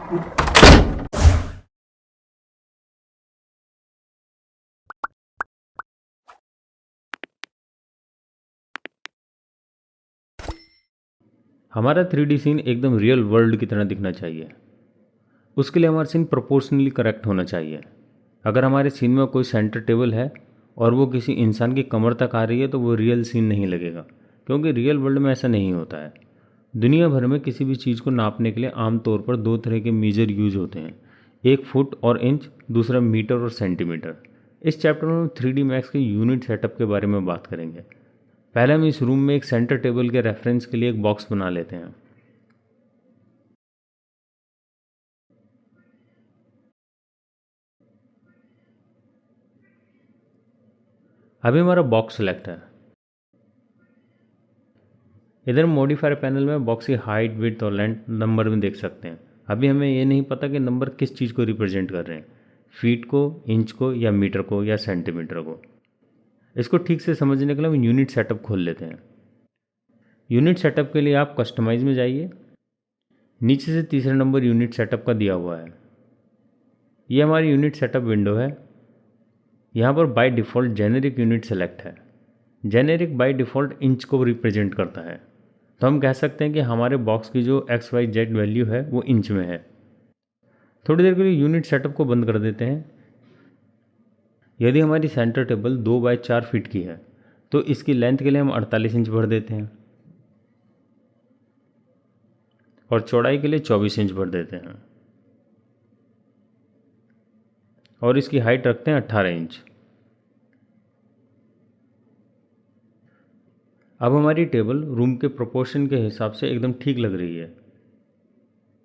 हमारा 3D scene एकदम real world की तरह दिखना चाहिए। उसके लिए हमारा सीन प्रोपोर्शनली करेक्ट होना चाहिए। अगर हमारे सीन में कोई सेंटर टेबल है और वो किसी इंसान की कमर तक आ रही है तो वो रियल सीन नहीं लगेगा, क्योंकि रियल वर्ल्ड में ऐसा नहीं होता है। दुनिया भर में किसी भी चीज़ को नापने के लिए आमतौर पर दो तरह के मेजर यूज होते हैं, एक फुट और इंच, दूसरा मीटर और सेंटीमीटर। इस चैप्टर में हम 3D मैक्स के यूनिट सेटअप के बारे में बात करेंगे। पहले हम इस रूम में एक सेंटर टेबल के रेफरेंस के लिए एक बॉक्स बना लेते हैं। अभी हमारा बॉक्स सेलेक्ट है। इधर मॉडिफायर पैनल में बॉक्स की हाइट, विड्थ और लेंथ नंबर में देख सकते हैं। अभी हमें ये नहीं पता कि नंबर किस चीज़ को रिप्रेजेंट कर रहे हैं, फीट को, इंच को, या मीटर को, या सेंटीमीटर को। इसको ठीक से समझने के लिए हम यूनिट सेटअप खोल लेते हैं। यूनिट सेटअप के लिए आप कस्टमाइज में जाइए। नीचे से तीसरा नंबर यूनिट सेटअप का दिया हुआ है। ये हमारी यूनिट सेटअप विंडो है। यहाँ पर by default generic unit select है। जेनेरिक बाय डिफ़ॉल्ट इंच को रिप्रेजेंट करता है, तो हम कह सकते हैं कि हमारे बॉक्स की जो XYZ वैल्यू है वो इंच में है। थोड़ी देर के लिए यूनिट सेटअप को बंद कर देते हैं। यदि हमारी सेंटर टेबल 2 बाय 4 फीट की है तो इसकी लेंथ के लिए हम 48 इंच भर देते हैं और चौड़ाई के लिए 24 इंच भर देते हैं और इसकी हाइट रखते हैं 18 इंच। अब हमारी टेबल रूम के प्रोपोर्शन के हिसाब से एकदम ठीक लग रही है।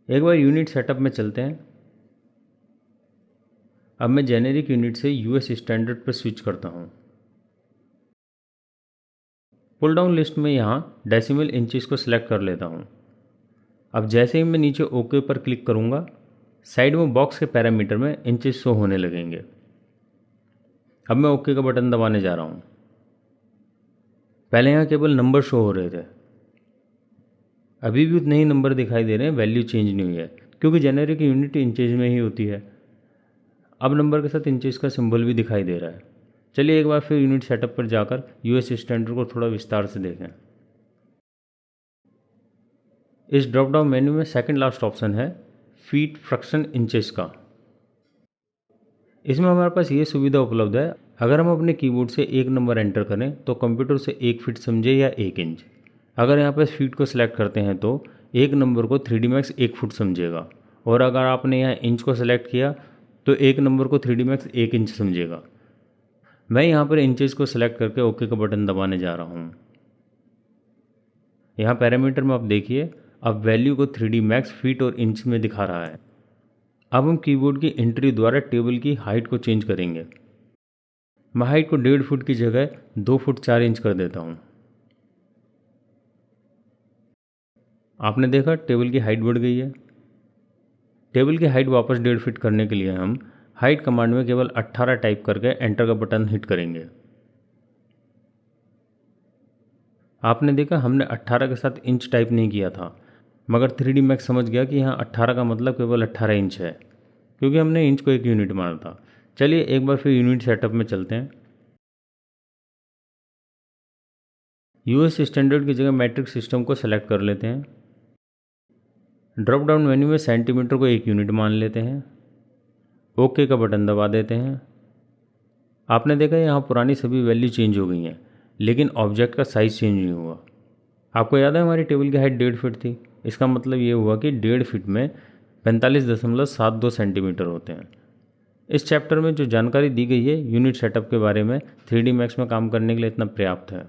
एक बार यूनिट सेटअप में चलते हैं। अब मैं जेनेरिक यूनिट से US स्टैंडर्ड पर स्विच करता हूँ। पुल डाउन लिस्ट में यहाँ डेसिमल इंचेस को सिलेक्ट कर लेता हूँ। अब जैसे ही मैं नीचे ओके पर क्लिक करूँगा, साइड में बॉक्स के पैरामीटर में इंचेस शो होने लगेंगे। अब मैं ओके का बटन दबाने जा रहा हूँ। पहले यहाँ केवल नंबर शो हो रहे थे, अभी भी उतने ही नंबर दिखाई दे रहे हैं, वैल्यू चेंज नहीं हुई है, क्योंकि जेनेरिक यूनिट इंचेज में ही होती है। अब नंबर के साथ इंचेस का सिंबल भी दिखाई दे रहा है। चलिए एक बार फिर यूनिट सेटअप पर जाकर US स्टैंडर्ड को थोड़ा विस्तार से देखें। इस ड्रॉप डाउन मेन्यू में सेकंड लास्ट ऑप्शन है फीट फ्रैक्शन इंचेस का। इसमें हमारे पास ये सुविधा उपलब्ध है, अगर हम अपने कीबोर्ड से एक नंबर एंटर करें तो कंप्यूटर से 1 फीट समझे या 1 इंच। अगर यहाँ पर फीट को सिलेक्ट करते हैं तो एक नंबर को 3D मैक्स 1 फुट समझेगा, और अगर आपने यहाँ इंच को सिलेक्ट किया तो एक नंबर को 3D मैक्स 1 इंच समझेगा। मैं यहाँ पर इंचेस को सिलेक्ट करके ओके का बटन दबाने जा रहा हूँ। यहाँ पैरामीटर में आप देखिए, अब वैल्यू को 3D मैक्स फीट और इंच में दिखा रहा है। अब हम कीबोर्ड की एंट्री द्वारा टेबल की हाइट को चेंज करेंगे। मैं हाइट को 1.5 फुट की जगह 2 फुट 4 इंच कर देता हूँ। आपने देखा टेबल की हाइट बढ़ गई है। टेबल की हाइट वापस 1.5 फीट करने के लिए हम हाइट कमांड में केवल 18 टाइप करके एंटर का बटन हिट करेंगे। आपने देखा हमने 18 के साथ इंच टाइप नहीं किया था, मगर 3D मैक्स समझ गया कि यहाँ 18 का मतलब केवल 18 इंच है, क्योंकि हमने इंच को एक यूनिट माना था। चलिए एक बार फिर यूनिट सेटअप में चलते हैं। US स्टैंडर्ड की जगह मैट्रिक सिस्टम को सेलेक्ट कर लेते हैं। ड्रॉप डाउन मेन्यू में सेंटीमीटर को 1 यूनिट मान लेते हैं। ओके का बटन दबा देते हैं। आपने देखा यहाँ पुरानी सभी वैल्यू चेंज हो गई हैं, लेकिन ऑब्जेक्ट का साइज़ चेंज नहीं हुआ। आपको याद है हमारी टेबल की हाइट 1.5 फीट थी। इसका मतलब ये हुआ कि 1.5 फीट में 45.72 सेंटीमीटर होते हैं। इस चैप्टर में जो जानकारी दी गई है यूनिट सेटअप के बारे में 3D मैक्स में काम करने के लिए इतना पर्याप्त है।